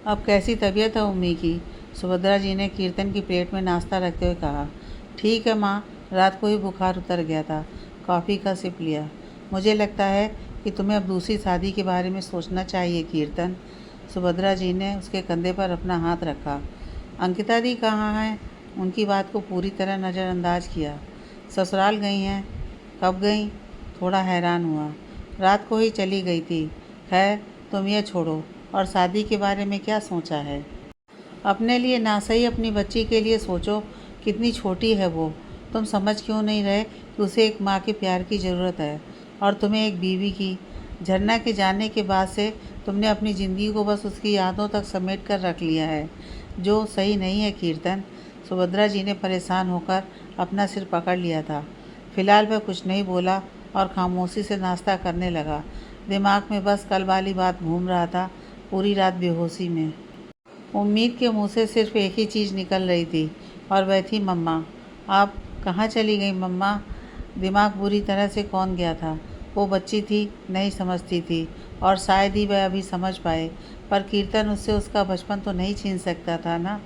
अब कैसी तबीयत है उम्मी की? सुभद्रा जी ने कीर्तन की प्लेट में नाश्ता रखते हुए कहा। ठीक है माँ, रात को ही बुखार उतर गया था। कॉफ़ी का सिप लिया। मुझे लगता है कि तुम्हें अब दूसरी शादी के बारे में सोचना चाहिए कीर्तन। सुभद्रा जी ने उसके कंधे पर अपना हाथ रखा। अंकिता दी कहाँ हैं? उनकी बात को पूरी तरह नज़रअंदाज किया। ससुराल गई हैं। कब गई? थोड़ा हैरान हुआ। रात को ही चली गई थी। खैर तुम ये छोड़ो, और शादी के बारे में क्या सोचा है? अपने लिए ना सही अपनी बच्ची के लिए सोचो। कितनी छोटी है वो। तुम समझ क्यों नहीं रहे कि उसे एक माँ के प्यार की ज़रूरत है, और तुम्हें एक बीवी की। झरना के जाने के बाद से तुमने अपनी ज़िंदगी को बस उसकी यादों तक समेट कर रख लिया है, जो सही नहीं है कीर्तन। सुभद्रा जी ने परेशान होकर अपना सिर पकड़ लिया था। फिलहाल वह कुछ नहीं बोला और खामोशी से नाश्ता करने लगा। दिमाग में बस कल वाली बात घूम रहा था, पूरी रात बेहोशी में। उम्मीद के मुंह से सिर्फ एक ही चीज़ निकल रही थी, और वह थी मम्मा। आप कहाँ चली गई मम्मा? दिमाग बुरी तरह से कौन गया था। वो बच्ची थी, नहीं समझती थी, और शायद ही वह अभी समझ पाए। पर कीर्तन उससे उसका बचपन तो नहीं छीन सकता था ना।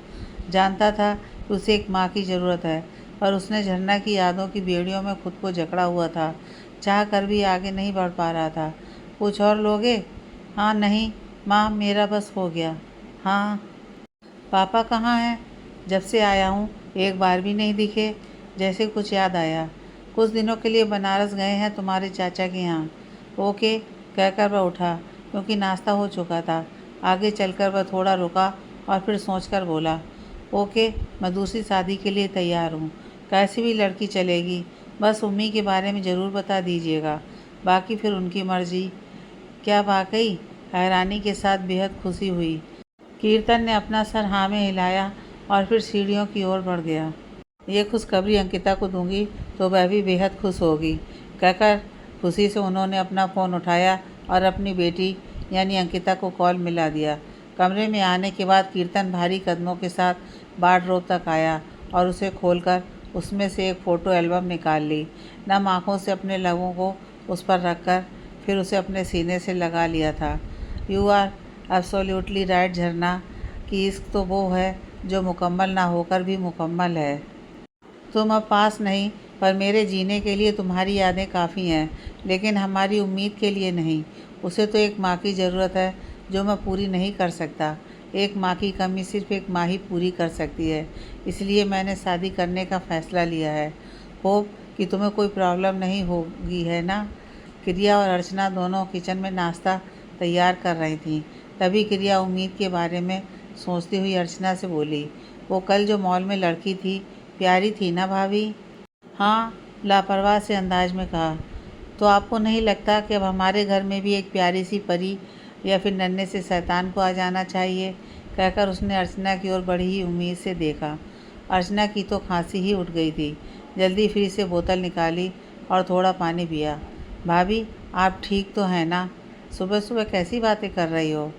जानता था कि उसे एक माँ की ज़रूरत है, पर उसने झरना की यादों की बेड़ियों में खुद को जकड़ा हुआ था। चाह कर भी आगे नहीं बढ़ पा रहा था। कुछ और लोगे? हाँ नहीं माँ, मेरा बस हो गया। हाँ। पापा कहाँ हैं? जब से आया हूँ एक बार भी नहीं दिखे। जैसे कुछ याद आया। कुछ दिनों के लिए बनारस गए हैं तुम्हारे चाचा के यहाँ। ओके कहकर वह उठा, क्योंकि नाश्ता हो चुका था। आगे चलकर वह थोड़ा रुका और फिर सोचकर बोला, ओके मैं दूसरी शादी के लिए तैयार हूँ। कैसी भी लड़की चलेगी, बस उम्मी के बारे में ज़रूर बता दीजिएगा। बाकी फिर उनकी मर्ज़ी। क्या वाकई? हैरानी के साथ बेहद खुशी हुई। कीर्तन ने अपना सर हाँ में हिलाया और फिर सीढ़ियों की ओर बढ़ गया। ये खुशखबरी अंकिता को दूंगी तो वह भी बेहद खुश होगी, कहकर खुशी से उन्होंने अपना फ़ोन उठाया और अपनी बेटी यानी अंकिता को कॉल मिला दिया। कमरे में आने के बाद कीर्तन भारी कदमों के साथ वार्डरोब तक आया और उसे खोलकर उसमें से एक फ़ोटो एल्बम निकाल ली। नम आँखों से अपने लबों को उस पर रखकर फिर उसे अपने सीने से लगा लिया था। यू आर एब्सोल्युटली राइट झरना, कि इश्क तो वो है जो मुकम्मल ना होकर भी मुकम्मल है। तुम अब पास नहीं, पर मेरे जीने के लिए तुम्हारी यादें काफ़ी हैं, लेकिन हमारी उम्मीद के लिए नहीं। उसे तो एक माँ की ज़रूरत है, जो मैं पूरी नहीं कर सकता। एक माँ की कमी सिर्फ एक माँ ही पूरी कर सकती है। इसलिए मैंने शादी करने का फ़ैसला लिया है। होप कि तुम्हें कोई प्रॉब्लम नहीं होगी, है ना? क्रिया और अर्चना दोनों किचन में नाश्ता तैयार कर रही थीं। तभी क्रिया उम्मीद के बारे में सोचती हुई अर्चना से बोली, वो कल जो मॉल में लड़की थी, प्यारी थी ना भाभी? हाँ, लापरवाह से अंदाज में कहा। तो आपको नहीं लगता कि अब हमारे घर में भी एक प्यारी सी परी या फिर नन्हे से शैतान को आ जाना चाहिए? कहकर उसने अर्चना की ओर बड़ी ही उम्मीद से देखा। अर्चना की तो खांसी ही उठ गई थी। जल्दी फ्रिज से बोतल निकाली और थोड़ा पानी पिया। भाभी, आप ठीक तो हैं ना? सुबह सुबह कैसी बातें कर रही हो?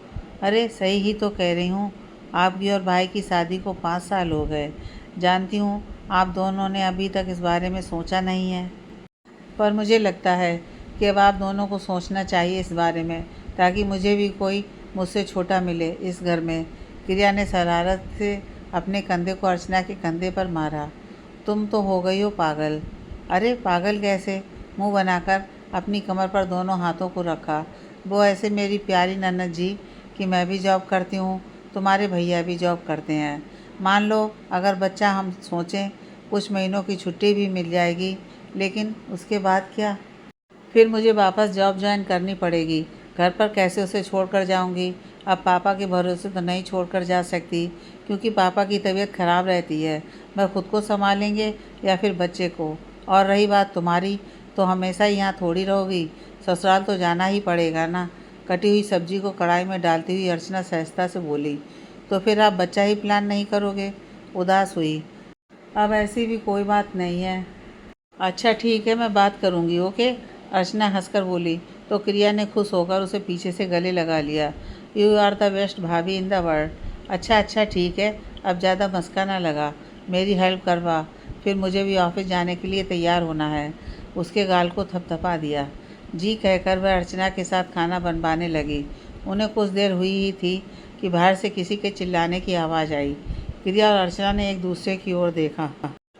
अरे सही ही तो कह रही हूँ। आपकी और भाई की शादी को 5 साल हो गए। जानती हूँ आप दोनों ने अभी तक इस बारे में सोचा नहीं है, पर मुझे लगता है कि अब आप दोनों को सोचना चाहिए इस बारे में, ताकि मुझे भी कोई मुझसे छोटा मिले इस घर में। क्रिया ने शरारत से अपने कंधे को अर्चना के कंधे पर मारा। तुम तो हो गई हो पागल। अरे पागल कैसे? मुंह बनाकर अपनी कमर पर दोनों हाथों को रखा। वो ऐसे मेरी प्यारी ननद जी, कि मैं भी जॉब करती हूँ, तुम्हारे भैया भी जॉब करते हैं। मान लो अगर बच्चा हम सोचें कुछ महीनों की छुट्टी भी मिल जाएगी, लेकिन उसके बाद क्या? फिर मुझे वापस जॉब ज्वाइन करनी पड़ेगी। घर पर कैसे उसे छोड़कर जाऊंगी? अब पापा के भरोसे तो नहीं छोड़कर जा सकती, क्योंकि पापा की तबीयत ख़राब रहती है। मैं खुद को संभालेंगे या फिर बच्चे को? और रही बात तुम्हारी, तो हमेशा यहाँ थोड़ी रहोगी, ससुराल तो जाना ही पड़ेगा ना। कटी हुई सब्जी को कढ़ाई में डालती हुई अर्चना सहजता से बोली। तो फिर आप बच्चा ही प्लान नहीं करोगे? उदास हुई। अब ऐसी भी कोई बात नहीं है। अच्छा ठीक है, मैं बात करूँगी, ओके? अर्चना हंसकर बोली। तो क्रिया ने खुश होकर उसे पीछे से गले लगा लिया। यू आर द बेस्ट भाभी इन द वर्ल्ड। अच्छा अच्छा ठीक है, अब ज़्यादा मस्का ना लगा। मेरी हेल्प करवा, फिर मुझे भी ऑफिस जाने के लिए तैयार होना है। उसके गाल को थपथपा दिया। जी कहकर वह अर्चना के साथ खाना बनवाने लगी। उन्हें कुछ देर हुई ही थी कि बाहर से किसी के चिल्लाने की आवाज़ आई। क्रिया और अर्चना ने एक दूसरे की ओर देखा।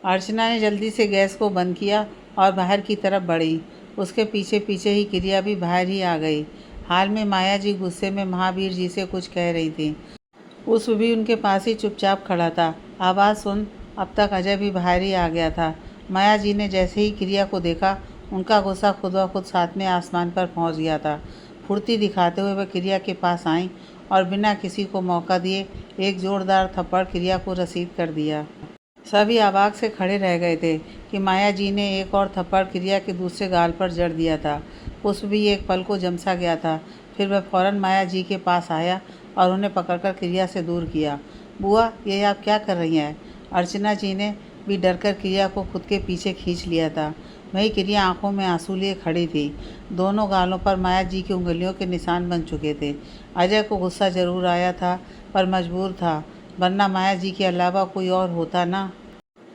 अर्चना ने जल्दी से गैस को बंद किया और बाहर की तरफ बढ़ी। उसके पीछे पीछे ही क्रिया भी बाहर ही आ गई। हाल में माया जी गुस्से में महावीर जी से कुछ कह रही थी। पुष्प भी उनके पास ही चुपचाप खड़ा था। आवाज़ सुन अब तक अजय भी बाहर ही आ गया था। माया जी ने जैसे ही क्रिया को देखा, उनका गुस्सा खुद ब खुद सातवें आसमान पर पहुंच गया था। फुर्ती दिखाते हुए वह क्रिया के पास आईं और बिना किसी को मौका दिए एक जोरदार थप्पड़ क्रिया को रसीद कर दिया। सभी अवाक से खड़े रह गए थे कि माया जी ने एक और थप्पड़ क्रिया के दूसरे गाल पर जड़ दिया था। पुष्प भी एक पल को जमसा गया था। फिर वह फौरन माया जी के पास आया और उन्हें पकड़कर क्रिया से दूर किया। बुआ, ये आप क्या कर रही हैं? अर्चना जी ने भी डरकर क्रिया को खुद के पीछे खींच लिया था। वही क्रिया आंखों में आंसू लिए खड़ी थी। दोनों गालों पर माया जी की उंगलियों के निशान बन चुके थे। अजय को गुस्सा जरूर आया था, पर मजबूर था, वरना माया जी के अलावा कोई और होता ना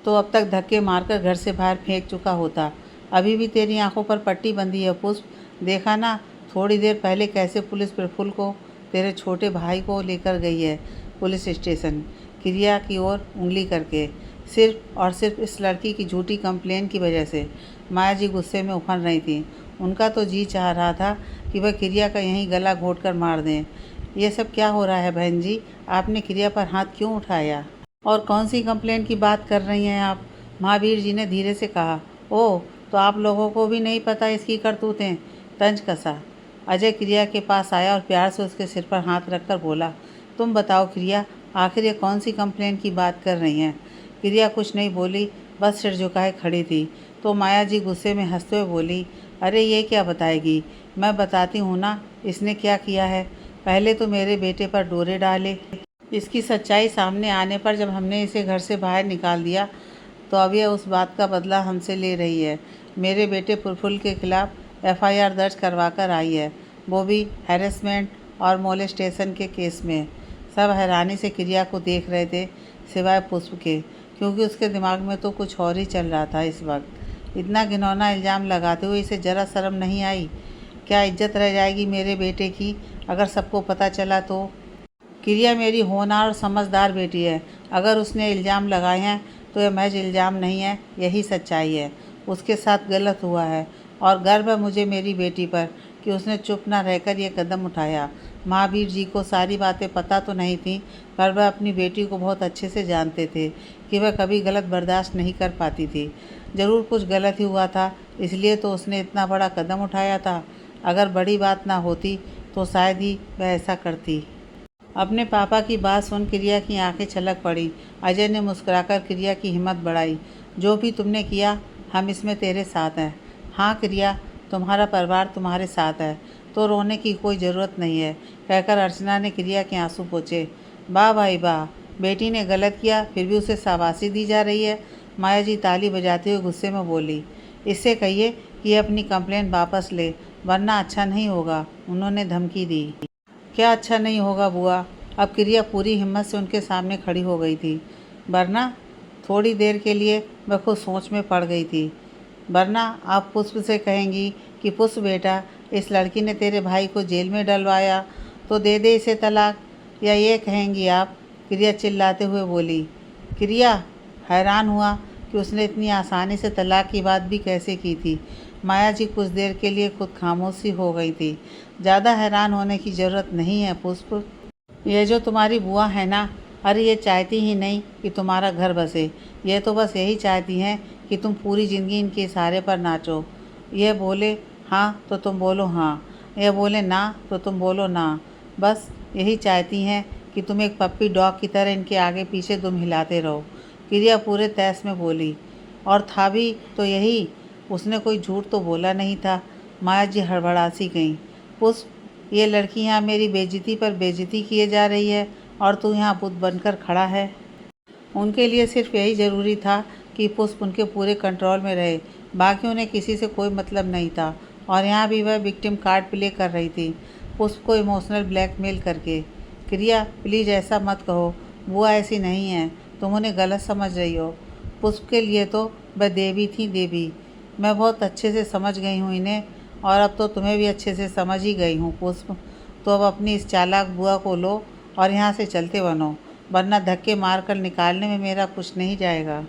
तो अब तक धक्के मारकर घर से बाहर फेंक चुका होता। अभी भी तेरी आंखों पर पट्टी बंधी है पुष्प, देखा ना थोड़ी देर पहले कैसे पुलिस प्रफुल्ल को, तेरे छोटे भाई को लेकर गई है पुलिस स्टेशन। क्रिया की ओर उंगली करके, सिर्फ और सिर्फ इस लड़की की झूठी कंप्लेन की वजह से। माया जी गुस्से में उफन रही थी। उनका तो जी चाह रहा था कि वह क्रिया का यहीं गला घोट कर मार दें। ये सब क्या हो रहा है बहन जी? आपने क्रिया पर हाथ क्यों उठाया? और कौन सी कंप्लेन की बात कर रही हैं आप? महावीर जी ने धीरे से कहा। ओह, तो आप लोगों को भी नहीं पता इसकी करतूतें? तंज कसा। अजय क्रिया के पास आया और प्यार से उसके सिर पर हाथ रखकर बोला, तुम बताओ क्रिया, आखिर ये कौन सी कंप्लेन की बात कर रही हैं? क्रिया कुछ नहीं बोली, बस सिर झुकाए खड़ी थी। तो माया जी गुस्से में हंसते हुए बोली, अरे ये क्या बताएगी, मैं बताती हूँ ना इसने क्या किया है। पहले तो मेरे बेटे पर डोरे डाले। इसकी सच्चाई सामने आने पर जब हमने इसे घर से बाहर निकाल दिया तो अब यह उस बात का बदला हमसे ले रही है। मेरे बेटे प्रफुल्ल के खिलाफ एफआईआर दर्ज करवा कर आई है, वो भी हैरेसमेंट और मोलेस्टेशन के केस में। सब हैरानी से क्रिया को देख रहे थे, सिवाय पुष्प के, क्योंकि उसके दिमाग में तो कुछ और ही चल रहा था इस वक्त। इतना घिनौना इल्ज़ाम लगाते हुए इसे ज़रा शर्म नहीं आई? क्या इज्जत रह जाएगी मेरे बेटे की अगर सबको पता चला तो? क्रिया मेरी होनहार और समझदार बेटी है। अगर उसने इल्ज़ाम लगाए हैं तो यह महज इल्ज़ाम नहीं है, यही सच्चाई है। उसके साथ गलत हुआ है और गर्व है मुझे मेरी बेटी पर कि उसने चुप न रहकर यह कदम उठाया। महावीर जी को सारी बातें पता तो नहीं थी, पर वह अपनी बेटी को बहुत अच्छे से जानते थे कि वह कभी गलत बर्दाश्त नहीं कर पाती थी। ज़रूर कुछ गलत ही हुआ था, इसलिए तो उसने इतना बड़ा कदम उठाया था। अगर बड़ी बात ना होती तो शायद ही वह ऐसा करती। अपने पापा की बात सुन क्रिया की आंखें छलक पड़ी। अजय ने मुस्कुराकर क्रिया की हिम्मत बढ़ाई। जो भी तुमने किया, हम इसमें तेरे साथ हैं। हाँ क्रिया, तुम्हारा परिवार तुम्हारे साथ है, तो रोने की कोई ज़रूरत नहीं है, कहकर अर्चना ने क्रिया के आंसू पोंछे। वाह भाई वाह, बेटी ने गलत किया फिर भी उसे शाबाशी दी जा रही है। माया जी ताली बजाते हुए गुस्से में बोली, इससे कहिए कि ये अपनी कंप्लेन वापस ले, वरना अच्छा नहीं होगा। उन्होंने धमकी दी। क्या अच्छा नहीं होगा बुआ? अब क्रिया पूरी हिम्मत से उनके सामने खड़ी हो गई थी। वरना? थोड़ी देर के लिए वह खुद सोच में पड़ गई थी। वरना आप पुष्प से कहेंगी कि पुष्प बेटा, इस लड़की ने तेरे भाई को जेल में डलवाया तो दे दे इसे तलाक, या ये कहेंगी आप? क्रिया चिल्लाते हुए बोली। क्रिया हैरान हुआ कि उसने इतनी आसानी से तलाक की बात भी कैसे की थी। माया जी कुछ देर के लिए खुद खामोश सी हो गई थी। ज़्यादा हैरान होने की ज़रूरत नहीं है पुष्प। ये जो तुम्हारी बुआ है ना, अरे ये चाहती ही नहीं कि तुम्हारा घर बसे, ये तो बस यही चाहती हैं कि तुम पूरी ज़िंदगी इनके इशारे पर नाचो। ये बोले हाँ तो तुम बोलो हाँ, ये बोले ना तो तुम बोलो ना। बस यही चाहती हैं कि तुम एक पप्पी डॉग की तरह इनके आगे पीछे तुम हिलाते रहो। क्रिया पूरे तैस में बोली। और था भी तो यही, उसने कोई झूठ तो बोला नहीं था। माया जी हड़बड़ासी गईं। पुष्प, ये लड़की यहाँ मेरी बेइज्जती पर बेइज्जती किए जा रही है और तू यहाँ बुत बनकर खड़ा है। उनके लिए सिर्फ यही ज़रूरी था कि पुष्प उनके पूरे कंट्रोल में रहे, बाकी उन्हें किसी से कोई मतलब नहीं था। और यहाँ भी वह विक्टिम कार्ड प्ले कर रही थी, पुष्प को इमोशनल ब्लैकमेल करके। क्रिया प्लीज़ ऐसा मत कहो, बुआ ऐसी नहीं है, तुम उन्हें गलत समझ रही हो। पुष्प के लिए तो वह देवी थी, देवी। मैं बहुत अच्छे से समझ गई हूँ इन्हें, और अब तो तुम्हें भी अच्छे से समझ ही गई हूँ पुष्प। तो अब अपनी इस चालाक बुआ को लो और यहाँ से चलते बनो, वरना धक्के मारकर निकालने में मेरा कुछ नहीं जाएगा।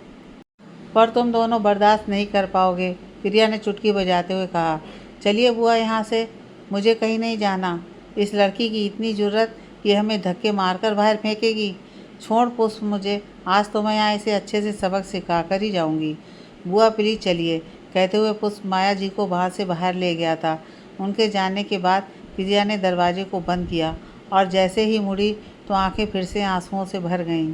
पर तुम दोनों बर्दाश्त नहीं कर पाओगे, प्रिया ने चुटकी बजाते हुए कहा। चलिए बुआ यहाँ से, मुझे कहीं नहीं जाना। इस लड़की की इतनी जुर्रत कि हमें धक्के मारकर बाहर फेंकेगी। छोड़ पुष्प मुझे, आज तो मैं यहाँ इसे अच्छे से सबक सिखा कर ही जाऊँगी। बुआ प्लीज चलिए, कहते हुए पुष्प माया जी को वहाँ से बाहर ले गया था। उनके जाने के बाद प्रिया ने दरवाजे को बंद किया और जैसे ही मुड़ी तो आंखें फिर से आंसुओं से भर गईं।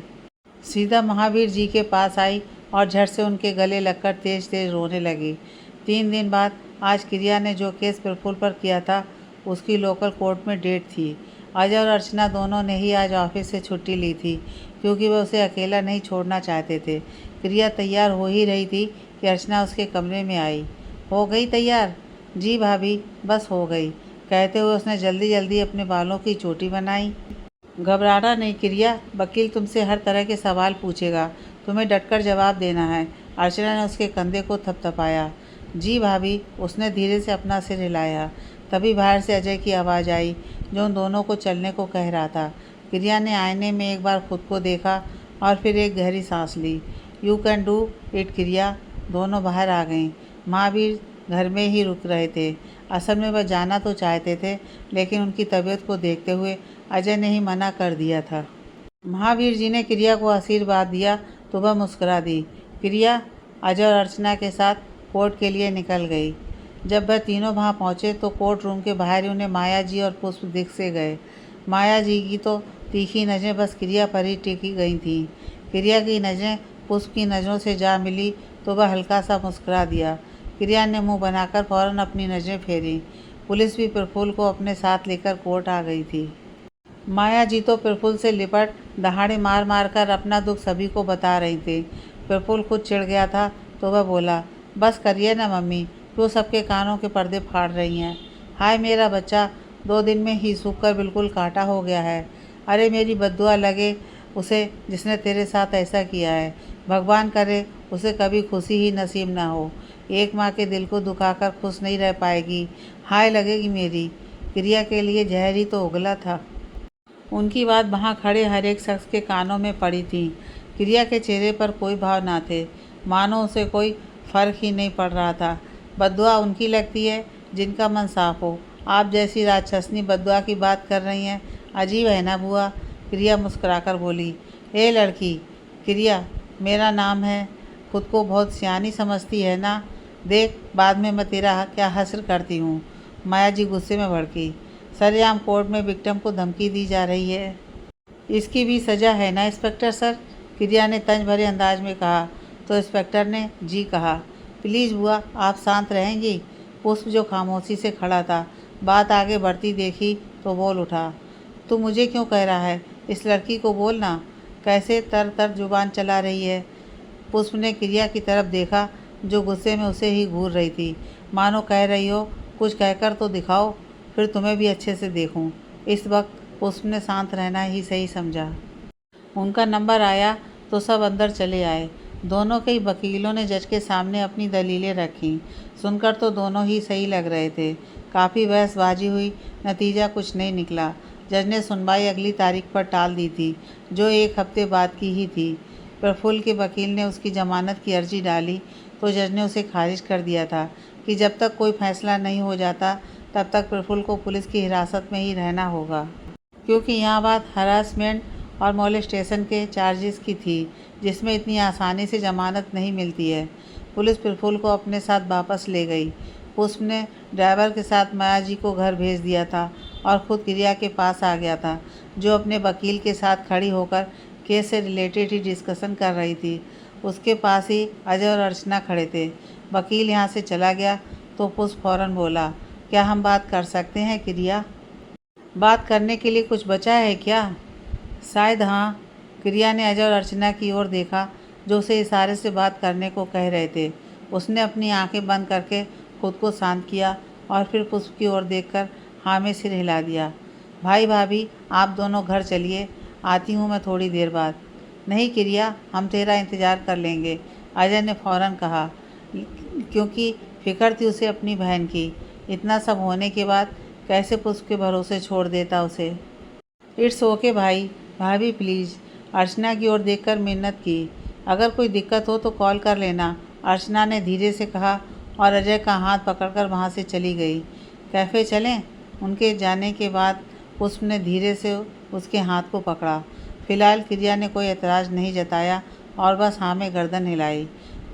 सीधा महावीर जी के पास आई और झट से उनके गले लगकर तेज तेज रोने लगी। 3 दिन बाद आज क्रिया ने जो केस प्रफुल्ल पर किया था उसकी लोकल कोर्ट में डेट थी। अजय और अर्चना दोनों ने ही आज ऑफिस से छुट्टी ली थी क्योंकि वे उसे अकेला नहीं छोड़ना चाहते थे। क्रिया तैयार हो ही रही थी कि अर्चना उसके कमरे में आई। हो गई तैयार? जी भाभी, बस हो गई, कहते हुए उसने जल्दी जल्दी अपने बालों की चोटी बनाई। घबराना नहीं क्रिया, वकील तुमसे हर तरह के सवाल पूछेगा, तुम्हें डटकर जवाब देना है। अर्चना ने उसके कंधे को थपथपाया। जी भाभी, उसने धीरे से अपना सिर हिलाया। तभी बाहर से अजय की आवाज़ आई जो उन दोनों को चलने को कह रहा था। क्रिया ने आईने में एक बार खुद को देखा और फिर एक गहरी सांस ली। यू कैन डू इट क्रिया। दोनों बाहर आ गईं। महावीर घर में ही रुक रहे थे। असल में वह जाना तो चाहते थे, लेकिन उनकी तबीयत को देखते हुए अजय ने ही मना कर दिया था। महावीर जी ने क्रिया को आशीर्वाद दिया तो वह मुस्कुरा दी। क्रिया अजय और अर्चना के साथ कोर्ट के लिए निकल गई। जब वह तीनों वहां पहुंचे तो कोर्ट रूम के बाहर ही उन्हें माया जी और पुष्प दिख से गए। माया जी की तो तीखी नज़रें बस क्रिया पर ही टिकी गई थीं। क्रिया की नज़रें पुष्प की नज़रों से जा मिली तो वह हल्का सा मुस्कुरा दिया। क्रिया ने मुंह बनाकर फौरन अपनी नज़रें फेरी। पुलिस भी प्रफुल्ल को अपने साथ लेकर कोर्ट आ गई थी। माया जी तो प्रफुल्ल से लिपट दहाड़े मार मार कर अपना दुख सभी को बता रही थी। प्रफुल्ल खुद चिढ़ गया था तो वह बोला, बस करिए ना मम्मी, क्यों सबके कानों के पर्दे फाड़ रही हैं। हाय मेरा बच्चा, 2 दिन में ही सूख कर बिल्कुल कांटा हो गया है। अरे मेरी बद्दुआ लगे उसे जिसने तेरे साथ ऐसा किया है। भगवान करे उसे कभी खुशी ही नसीब ना हो। एक माँ के दिल को दुखाकर खुश नहीं रह पाएगी। हाय लगेगी मेरी। क्रिया के लिए जहर ही तो उगला था। उनकी बात वहाँ खड़े हर एक शख्स के कानों में पड़ी थी। क्रिया के चेहरे पर कोई भाव ना थे, मानो उसे कोई फर्क ही नहीं पड़ रहा था। बद्दुआ उनकी लगती है जिनका मन साफ हो। आप जैसी राक्षसनी बद्दुआ की बात कर रही हैं, अजीब है ना बुआ। क्रिया मुस्कुराकर बोली। ए लड़की, क्रिया मेरा नाम है, खुद को बहुत सियानी समझती है ना। देख बाद में मैं तेरा क्या हश्र करती हूँ। माया जी गुस्से में भड़की। सरेआम कोर्ट में विक्टिम को धमकी दी जा रही है, इसकी भी सज़ा है ना इंस्पेक्टर सर। क्रिया ने तंज भरे अंदाज में कहा तो इंस्पेक्टर ने जी कहा। प्लीज़ बुआ, आप शांत रहेंगी। पुष्प जो खामोशी से खड़ा था बात आगे बढ़ती देखी तो बोल उठा। तू मुझे क्यों कह रहा है, इस लड़की को बोलना। कैसे तर तर जुबान चला रही है। पुष्प ने क्रिया की तरफ देखा जो गुस्से में उसे ही घूर रही थी, मानो कह रही हो कुछ कहकर तो दिखाओ, फिर तुम्हें भी अच्छे से देखूं। इस वक्त पुष्प ने शांत रहना ही सही समझा। उनका नंबर आया तो सब अंदर चले आए। दोनों के ही वकीलों ने जज के सामने अपनी दलीलें रखीं। सुनकर तो दोनों ही सही लग रहे थे। काफ़ी बहसबाजी हुई, नतीजा कुछ नहीं निकला। जज ने सुनवाई अगली तारीख पर टाल दी थी, जो 1 हफ्ते बाद की ही थी। प्रफुल्ल के वकील ने उसकी जमानत की अर्जी डाली तो जज ने उसे खारिज कर दिया था कि जब तक कोई फैसला नहीं हो जाता तब तक प्रफुल्ल को पुलिस की हिरासत में ही रहना होगा, क्योंकि यहाँ बात हरासमेंट और मोलेस्टेशन के चार्जेस की थी, जिसमें इतनी आसानी से जमानत नहीं मिलती है। पुलिस प्रफुल्ल को अपने साथ वापस ले गई। पुष्प ने ड्राइवर के साथ माया जी को घर भेज दिया था और खुद क्रिया के पास आ गया था, जो अपने वकील के साथ खड़ी होकर केस से रिलेटेड ही डिस्कशन कर रही थी। उसके पास ही अजय और अर्चना खड़े थे। वकील यहाँ से चला गया तो पुष्प फौरन बोला, क्या हम बात कर सकते हैं क्रिया? बात करने के लिए कुछ बचा है क्या? शायद हाँ। क्रिया ने अजय और अर्चना की ओर देखा जो उसे इशारे से बात करने को कह रहे थे। उसने अपनी आंखें बंद करके खुद को शांत किया और फिर पुष्प की ओर देखकर हाँ में सिर हिला दिया। भाई भाभी, आप दोनों घर चलिए, आती हूँ मैं थोड़ी देर बाद। नहीं क्रिया, हम तेरा इंतज़ार कर लेंगे, अजय ने फौरन कहा, क्योंकि फिक्र थी उसे अपनी बहन की। इतना सब होने के बाद कैसे पुष्प के भरोसे छोड़ देता उसे। इट्स ओके भाई, भाभी प्लीज़। अर्चना की ओर देखकर मिन्नत की। अगर कोई दिक्कत हो तो कॉल कर लेना, अर्चना ने धीरे से कहा और अजय का हाथ पकड़कर वहाँ से चली गई। कैफ़े चलें? उनके जाने के बाद पुष्प ने धीरे से उसके हाथ को पकड़ा। फिलहाल क्रिया ने कोई एतराज़ नहीं जताया और बस हाँ में गर्दन हिलाई।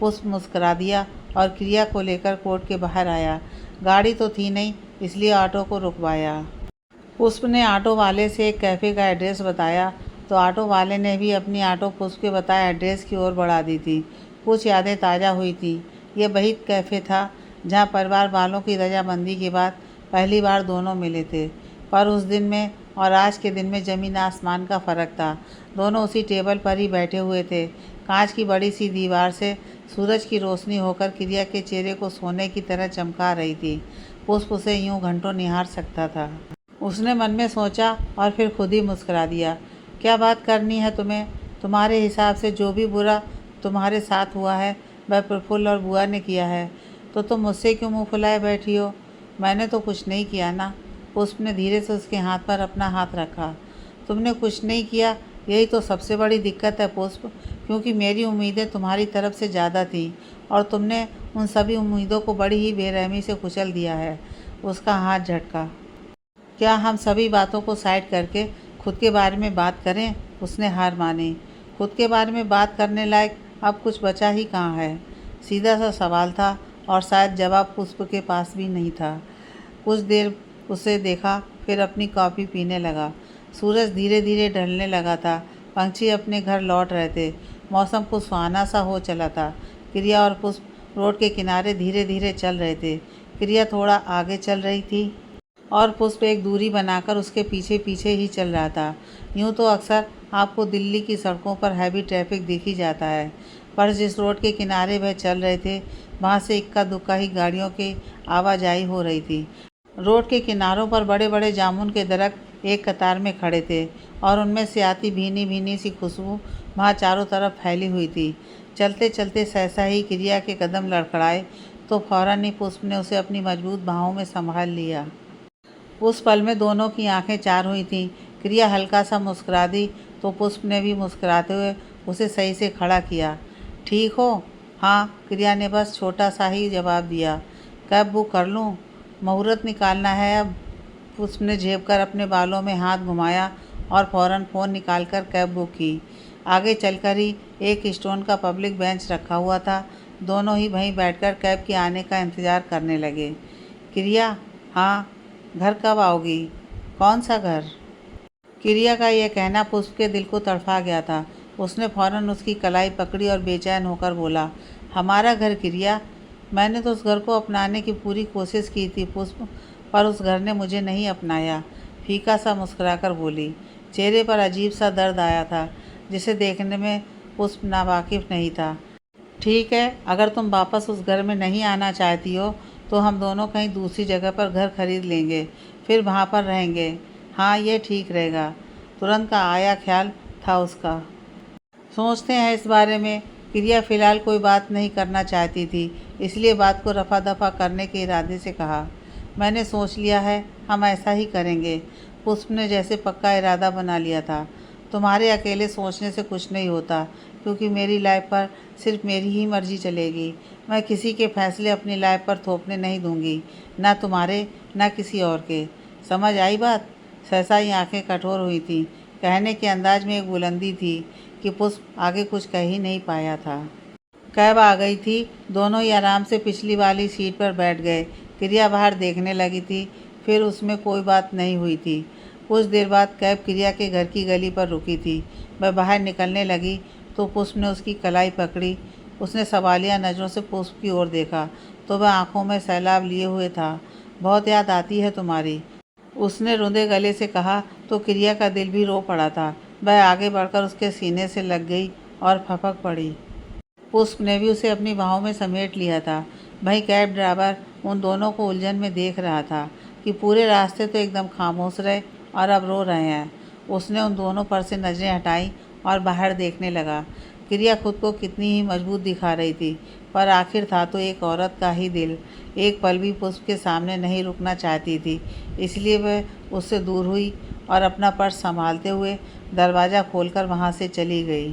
पुष्प मुस्करा दिया और क्रिया को लेकर कोर्ट के बाहर आया। गाड़ी तो थी नहीं, इसलिए ऑटो को रुकवाया। पुष्प ने ऑटो वाले से एक कैफ़े का एड्रेस बताया तो ऑटो वाले ने भी अपनी ऑटो पुष्प के बताए एड्रेस की ओर बढ़ा दी थी। कुछ यादें ताज़ा हुई थी। ये वही कैफ़े था जहाँ परिवार वालों की रजामंदी के बाद पहली बार दोनों मिले थे। पर उस दिन में और आज के दिन में ज़मीन आसमान का फ़र्क था। दोनों उसी टेबल पर ही बैठे हुए थे। कांच की बड़ी सी दीवार से सूरज की रोशनी होकर क्रिया के चेहरे को सोने की तरह चमका रही थी। पुष्प उसे यूं घंटों निहार सकता था। उसने मन में सोचा और फिर खुद ही मुस्कुरा दिया। क्या बात करनी है तुम्हें? तुम्हारे हिसाब से जो भी बुरा तुम्हारे साथ हुआ है वह प्रफुल्ल और बुआ ने किया है, तो तुम मुझसे क्यों मुंह फुलाए बैठी हो? मैंने तो कुछ नहीं किया ना। पुष्प ने धीरे से उसके हाथ पर अपना हाथ रखा। तुमने कुछ नहीं किया, यही तो सबसे बड़ी दिक्कत है पुष्प, क्योंकि मेरी उम्मीदें तुम्हारी तरफ से ज़्यादा थी और तुमने उन सभी उम्मीदों को बड़ी ही बेरहमी से कुचल दिया है। उसका हाथ झटका। क्या हम सभी बातों को साइड करके खुद के बारे में बात करें? उसने हार मानी। खुद के बारे में बात करने लायक अब कुछ बचा ही कहाँ है? सीधा सा सवाल था और शायद जवाब पुष्प के पास भी नहीं था। कुछ देर उसे देखा, फिर अपनी कॉफ़ी पीने लगा। सूरज धीरे धीरे ढलने लगा था। पंछी अपने घर लौट रहे थे। मौसम कुछ सुहाना सा हो चला था। क्रिया और पुष्प रोड के किनारे धीरे धीरे चल रहे थे। क्रिया थोड़ा आगे चल रही थी और पुष्प एक दूरी बनाकर उसके पीछे पीछे ही चल रहा था। यूँ तो अक्सर आपको दिल्ली की सड़कों पर हैवी ट्रैफिक दिख ही जाता है, पर जिस रोड के किनारे वह चल रहे थे वहाँ से इक्का दुक्का ही गाड़ियों की आवाजाही हो रही थी। रोड के किनारों पर बड़े बड़े जामुन के दरख्त एक कतार में खड़े थे और उनमें से आती भीनी भीनी सी खुशबू वहाँ चारों तरफ फैली हुई थी। चलते चलते सहसा ही क्रिया के कदम लड़खड़ाए तो फौरन ही पुष्प ने उसे अपनी मजबूत बाहों में संभाल लिया। उस पल में दोनों की आंखें चार हुई थीं। क्रिया हल्का सा मुस्कुरा दी तो पुष्प ने भी मुस्कुराते हुए उसे सही से खड़ा किया। ठीक हो? हाँ, क्रिया ने बस छोटा सा ही जवाब दिया। कैब बुक कर लूँ? मुहूर्त निकालना है अब। पुष्प ने झेप कर अपने बालों में हाथ घुमाया और फौरन फ़ोन निकालकर कैब बुक की। आगे चलकर ही एक स्टोन का पब्लिक बेंच रखा हुआ था। दोनों ही वहीं बैठकर कैब के आने का इंतज़ार करने लगे। क्रिया, हाँ, घर कब आओगी? कौन सा घर? क्रिया का यह कहना पुष्प के दिल को तड़फा गया था। उसने फौरन उसकी कलाई पकड़ी और बेचैन होकर बोला, हमारा घर क्रिया? मैंने तो उस घर को अपनाने की पूरी कोशिश की थी पुष्प, पर उस घर ने मुझे नहीं अपनाया। फीका सा मुस्कुराकर बोली। चेहरे पर अजीब सा दर्द आया था जिसे देखने में पुष्प नावाकिफ नहीं था। ठीक है, अगर तुम वापस उस घर में नहीं आना चाहती हो तो हम दोनों कहीं दूसरी जगह पर घर खरीद लेंगे, फिर वहाँ पर रहेंगे। हाँ, ये ठीक रहेगा। तुरंत का आया ख्याल था उसका। सोचते हैं इस बारे में। क्रिया फ़िलहाल कोई बात नहीं करना चाहती थी, इसलिए बात को रफा दफा करने के इरादे से कहा। मैंने सोच लिया है, हम ऐसा ही करेंगे। पुष्प ने जैसे पक्का इरादा बना लिया था। तुम्हारे अकेले सोचने से कुछ नहीं होता, क्योंकि मेरी लाइफ पर सिर्फ मेरी ही मर्जी चलेगी। मैं किसी के फैसले अपनी लाइफ पर थोपने नहीं दूंगी, ना तुम्हारे ना किसी और के। समझ आई बात? सहसा ही आंखें कठोर हुई थीं। कहने के अंदाज में एक बुलंदी थी कि पुष्प आगे कुछ कह ही नहीं पाया था। कैब आ गई थी। दोनों ही आराम से पिछली वाली सीट पर बैठ गए। क्रिया बाहर देखने लगी थी, फिर उसमें कोई बात नहीं हुई थी। कुछ देर बाद कैब क्रिया के घर की गली पर रुकी थी। वह बाहर निकलने लगी तो पुष्प ने उसकी कलाई पकड़ी। उसने सवालिया नज़रों से पुष्प की ओर देखा तो वह आंखों में सैलाब लिए हुए था। बहुत याद आती है तुम्हारी, उसने रुंधे गले से कहा तो क्रिया का दिल भी रो पड़ा था। वह आगे बढ़कर उसके सीने से लग गई और फपक पड़ी। पुष्प ने भी उसे अपनी बाहों में समेट लिया था। वहीं कैब ड्राइवर उन दोनों को उलझन में देख रहा था कि पूरे रास्ते तो एकदम खामोश रहे और अब रो रहे हैं। उसने उन दोनों पर से नज़रें हटाई और बाहर देखने लगा। क्रिया खुद को कितनी ही मजबूत दिखा रही थी, पर आखिर था तो एक औरत का ही दिल। एक पल भी पुष्प के सामने नहीं रुकना चाहती थी, इसलिए वह उससे दूर हुई और अपना पर्स संभालते हुए दरवाज़ा खोलकर वहाँ से चली गई।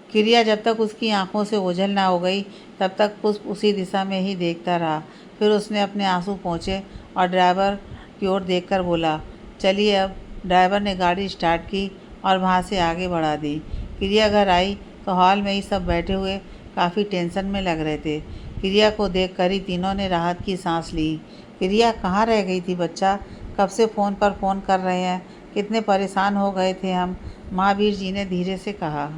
क्रिया जब तक उसकी आंखों से ओझल ना हो गई तब तक पुष्प उसी दिशा में ही देखता रहा। फिर उसने अपने आंसू पोंछे और ड्राइवर की ओर देखकर बोला, चलिए अब। ड्राइवर ने गाड़ी स्टार्ट की और वहाँ से आगे बढ़ा दी। क्रिया घर आई तो हॉल में ही सब बैठे हुए काफ़ी टेंशन में लग रहे थे। क्रिया को देखकर ही तीनों ने राहत की सांस ली। क्रिया कहाँ रह गई थी बच्चा? कब से फ़ोन पर फ़ोन कर रहे हैं, कितने परेशान हो गए थे हम। महावीर जी ने धीरे से कहा।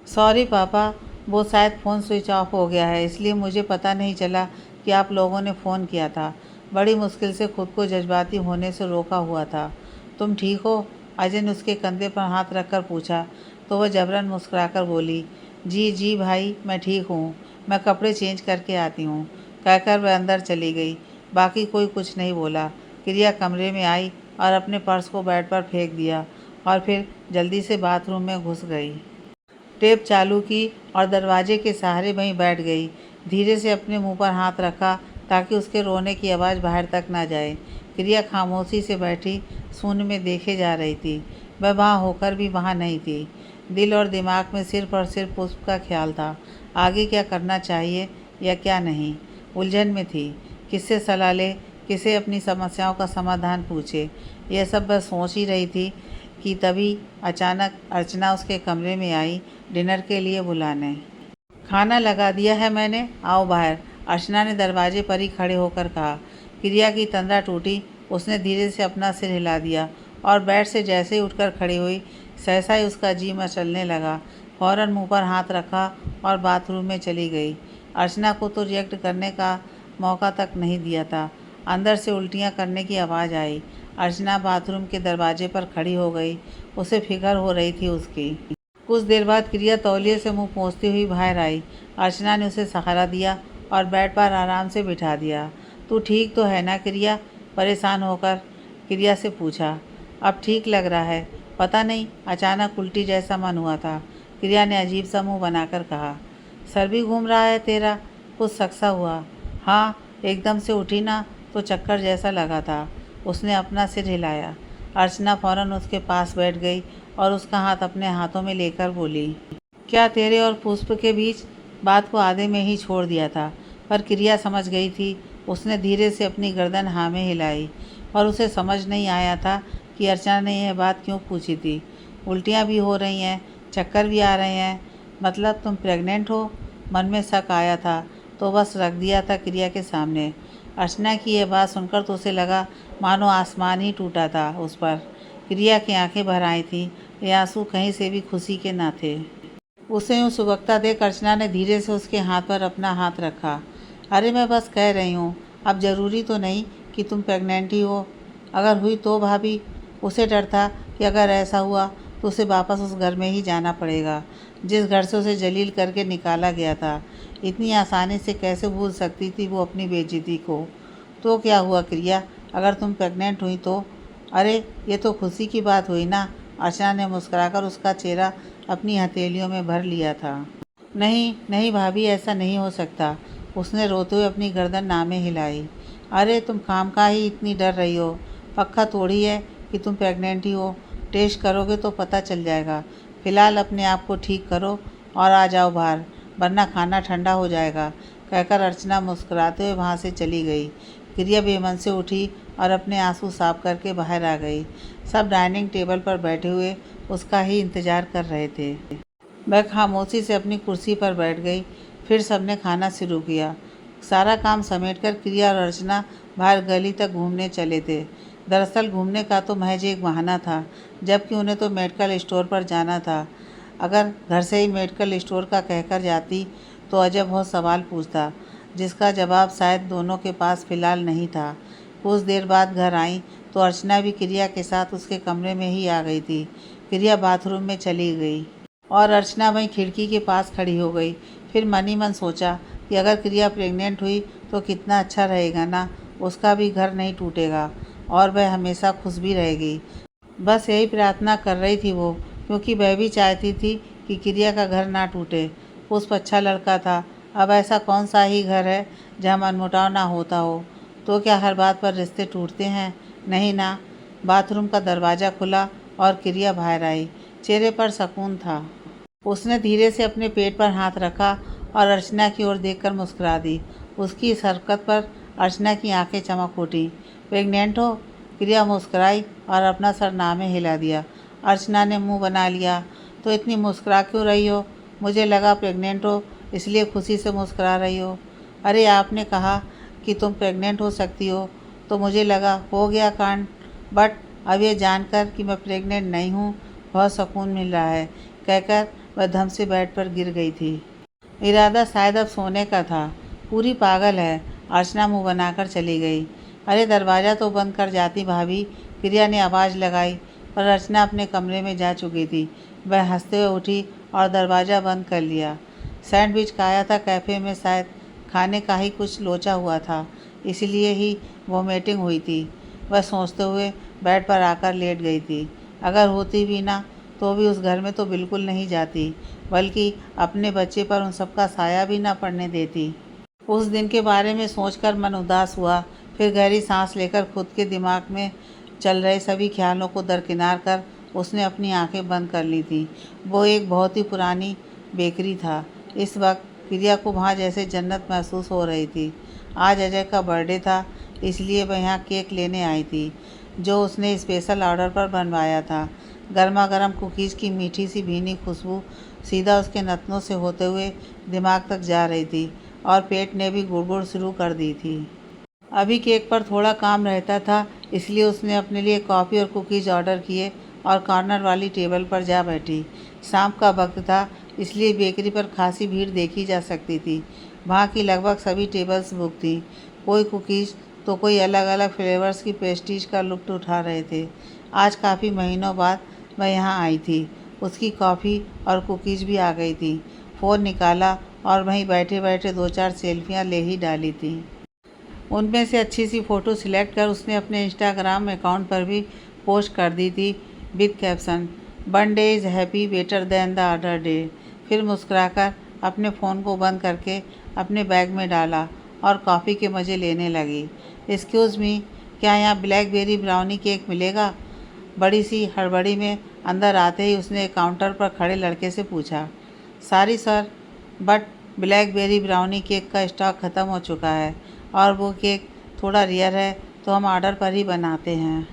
सॉरी पापा, वो शायद फ़ोन स्विच ऑफ हो गया है, इसलिए मुझे पता नहीं चला कि आप लोगों ने फ़ोन किया था। बड़ी मुश्किल से खुद को जज्बाती होने से रोका हुआ था। तुम ठीक हो? अजय ने उसके कंधे पर हाथ रखकर पूछा तो वह जबरन मुस्कुराकर बोली, जी जी भाई, मैं ठीक हूँ, मैं कपड़े चेंज करके आती हूँ, कहकर वह अंदर चली गई। बाकी कोई कुछ नहीं बोला। क्रिया कमरे में आई और अपने पर्स को बेड पर फेंक दिया और फिर जल्दी से बाथरूम में घुस गई। टेप चालू की और दरवाजे के सहारे वहीं बैठ गई। धीरे से अपने मुंह पर हाथ रखा ताकि उसके रोने की आवाज़ बाहर तक ना जाए। क्रिया खामोशी से बैठी शून्य में देखे जा रही थी। वह वहाँ होकर भी वहाँ नहीं थी। दिल और दिमाग में सिर्फ और सिर्फ पुष्प का ख्याल था। आगे क्या करना चाहिए या क्या नहीं, उलझन में थी। किससे सलाह ले, किसे अपनी समस्याओं का समाधान पूछे, यह सब बस सोच ही रही थी कि तभी अचानक अर्चना उसके कमरे में आई डिनर के लिए बुलाने। खाना लगा दिया है मैंने, आओ बाहर, अर्चना ने दरवाजे पर ही खड़े होकर कहा। क्रिया की तंद्रा टूटी। उसने धीरे से अपना सिर हिला दिया और बेड से जैसे ही उठकर खड़ी हुई सहसा ही उसका जी मचलने लगा। फौरन मुंह पर हाथ रखा और बाथरूम में चली गई। अर्चना को तो रिएक्ट करने का मौका तक नहीं दिया था। अंदर से उल्टियाँ करने की आवाज़ आई। अर्चना बाथरूम के दरवाजे पर खड़ी हो गई। उसे फिक्र हो रही थी उसकी। कुछ देर बाद क्रिया तौलिए से मुंह पोंछती हुई बाहर आई। अर्चना ने उसे सहारा दिया और बेड पर आराम से बिठा दिया। तू ठीक तो है ना क्रिया? परेशान होकर क्रिया से पूछा। अब ठीक लग रहा है। पता नहीं, अचानक उल्टी जैसा मन हुआ था। क्रिया ने अजीब सा मुँह बनाकर कहा। सर भी घूम रहा है तेरा? कुछ सकसा हुआ? हाँ, एकदम से उठी ना तो चक्कर जैसा लगा था। उसने अपना सिर हिलाया। अर्चना फौरन उसके पास बैठ गई और उसका हाथ अपने हाथों में लेकर बोली, क्या तेरे और पुष्प के बीच? बात को आधे में ही छोड़ दिया था, पर क्रिया समझ गई थी। उसने धीरे से अपनी गर्दन हाँ में हिलाई और उसे समझ नहीं आया था कि अर्चना ने यह बात क्यों पूछी थी। उल्टियाँ भी हो रही हैं, चक्कर भी आ रहे हैं, मतलब तुम प्रेग्नेंट हो? मन में शक आया था तो बस रख दिया था क्रिया के सामने। अर्चना की यह बात सुनकर तो उसे लगा मानो आसमान ही टूटा था उस पर। क्रिया की आंखें भर आई थीं। ये आंसू कहीं से भी खुशी के ना थे। उसे यूँ सुबकता देख अर्चना ने धीरे से उसके हाथ पर अपना हाथ रखा। अरे मैं बस कह रही हूँ, अब ज़रूरी तो नहीं कि तुम प्रेग्नेंट ही हो। अगर हुई तो भाभी? उसे डर था कि अगर ऐसा हुआ तो उसे वापस उस घर में ही जाना पड़ेगा जिस घर से उसे जलील करके निकाला गया था। इतनी आसानी से कैसे भूल सकती थी वो अपनी बेइज्जती को? तो क्या हुआ क्रिया, अगर तुम प्रेग्नेंट हुई तो? अरे ये तो खुशी की बात हुई ना। अर्चना ने मुस्कुराकर उसका चेहरा अपनी हथेलियों में भर लिया था। नहीं नहीं भाभी, ऐसा नहीं हो सकता। उसने रोते हुए अपनी गर्दन नामे हिलाई। अरे तुम खामखा ही इतनी डर रही हो। पक्का थोड़ी है कि तुम प्रेग्नेंट ही हो। टेस्ट करोगे तो पता चल जाएगा। फ़िलहाल अपने आप को ठीक करो और आ जाओ बाहर, वरना खाना ठंडा हो जाएगा, कहकर अर्चना मुस्कुराते हुए वहाँ से चली गई। क्रिया बेमन से उठी और अपने आंसू साफ करके बाहर आ गई। सब डाइनिंग टेबल पर बैठे हुए उसका ही इंतज़ार कर रहे थे। वह खामोशी से अपनी कुर्सी पर बैठ गई। फिर सबने खाना शुरू किया। सारा काम समेटकर क्रिया और अर्चना बाहर गली तक घूमने चले थे। दरअसल घूमने का तो महज एक बहाना था, जबकि उन्हें तो मेडिकल स्टोर पर जाना था। अगर घर से ही मेडिकल स्टोर का कहकर जाती तो अजय बहुत सवाल पूछता, जिसका जवाब शायद दोनों के पास फ़िलहाल नहीं था। कुछ देर बाद घर आई तो अर्चना भी क्रिया के साथ उसके कमरे में ही आ गई थी। क्रिया बाथरूम में चली गई और अर्चना वहीं खिड़की के पास खड़ी हो गई। फिर मन ही मन सोचा कि अगर क्रिया प्रेग्नेंट हुई तो कितना अच्छा रहेगा ना, उसका भी घर नहीं टूटेगा और वह हमेशा खुश भी रहेगी। बस यही प्रार्थना कर रही थी वो, क्योंकि वह भी चाहती थी कि क्रिया का घर ना टूटे। पुष्प अच्छा लड़का था। अब ऐसा कौन सा ही घर है जहाँ मनमुटाव ना होता हो? तो क्या हर बात पर रिश्ते टूटते हैं? नहीं ना। बाथरूम का दरवाज़ा खुला और क्रिया बाहर आई। चेहरे पर सुकून था। उसने धीरे से अपने पेट पर हाथ रखा और अर्चना की ओर देखकर मुस्कुरा दी। उसकी इस हरकत पर अर्चना की आंखें चमक उठी। प्रेग्नेंट हो? क्रिया मुस्कुराई और अपना सरनामे हिला दिया। अर्चना ने मुंह बना लिया। तो इतनी मुस्कुरा क्यों रही हो? मुझे लगा प्रेग्नेंट हो इसलिए खुशी से मुस्कुरा रही हो। अरे आपने कहा कि तुम प्रेग्नेंट हो सकती हो तो मुझे लगा हो गया कांड। बट अब ये जानकर कि मैं प्रेग्नेंट नहीं हूँ बहुत सुकून मिल रहा है, कहकर वह धम से बेड पर गिर गई थी। इरादा शायद अब सोने का था। पूरी पागल है। अर्चना मुंह बनाकर चली गई। अरे दरवाज़ा तो बंद कर जाती भाभी, प्रिया ने आवाज़ लगाई, पर अर्चना अपने कमरे में जा चुकी थी। वह हंसते हुए उठी और दरवाज़ा बंद कर लिया। सैंडविच खाया था कैफ़े में, शायद खाने का ही कुछ लोचा हुआ था, इसलिए ही वोमिटिंग हुई थी। वह सोचते हुए बेड पर आकर लेट गई थी। अगर होती भी ना तो भी उस घर में तो बिल्कुल नहीं जाती, बल्कि अपने बच्चे पर उन सबका साया भी ना पड़ने देती। उस दिन के बारे में सोचकर मन उदास हुआ। फिर गहरी सांस लेकर खुद के दिमाग में चल रहे सभी ख्यालों को दरकिनार कर उसने अपनी आंखें बंद कर ली थी। वो एक बहुत ही पुरानी बेकरी था। इस वक्त प्रिया को वहाँ जैसे जन्नत महसूस हो रही थी। आज अजय का बर्थडे था, इसलिए वह यहाँ केक लेने आई थी, जो उसने स्पेशल ऑर्डर पर बनवाया था। गर्मा गर्म कुकीज़ की मीठी सी भीनी खुशबू सीधा उसके नथनों से होते हुए दिमाग तक जा रही थी और पेट ने भी गुड़गुड़ शुरू कर दी थी। अभी केक पर थोड़ा काम रहता था, इसलिए उसने अपने लिए कॉफ़ी और कुकीज़ ऑर्डर किए और कॉर्नर वाली टेबल पर जा बैठी। शाम का वक्त था, इसलिए बेकरी पर खासी भीड़ देखी जा सकती थी। वहाँ की लगभग सभी टेबल्स बुक थी। कोई कुकीज़ तो कोई अलग अलग फ्लेवर्स की पेस्ट्रीज का लुत्फ़ उठा रहे थे। आज काफ़ी महीनों बाद वह यहाँ आई थी। उसकी कॉफ़ी और कुकीज़ भी आ गई थी। फ़ोन निकाला और वहीं बैठे बैठे 2-4 सेल्फियाँ ले ही डाली थी। उनमें से अच्छी सी फ़ोटो सिलेक्ट कर उसने अपने इंस्टाग्राम अकाउंट पर भी पोस्ट कर दी थी with caption, one day is happy better than the other day. फिर मुस्कुराकर अपने फ़ोन को बंद करके अपने बैग में डाला और कॉफ़ी के मज़े लेने लगी। एक्सक्यूज़ मी, क्या यहाँ ब्लैकबेरी ब्राउनी केक मिलेगा? बड़ी सी हड़बड़ी में अंदर आते ही उसने काउंटर पर खड़े लड़के से पूछा। Sorry sir, but blackberry brownie cake का स्टॉक ख़त्म हो चुका है और वो केक थोड़ा रेयर है, तो हम ऑर्डर पर ही बनाते हैं।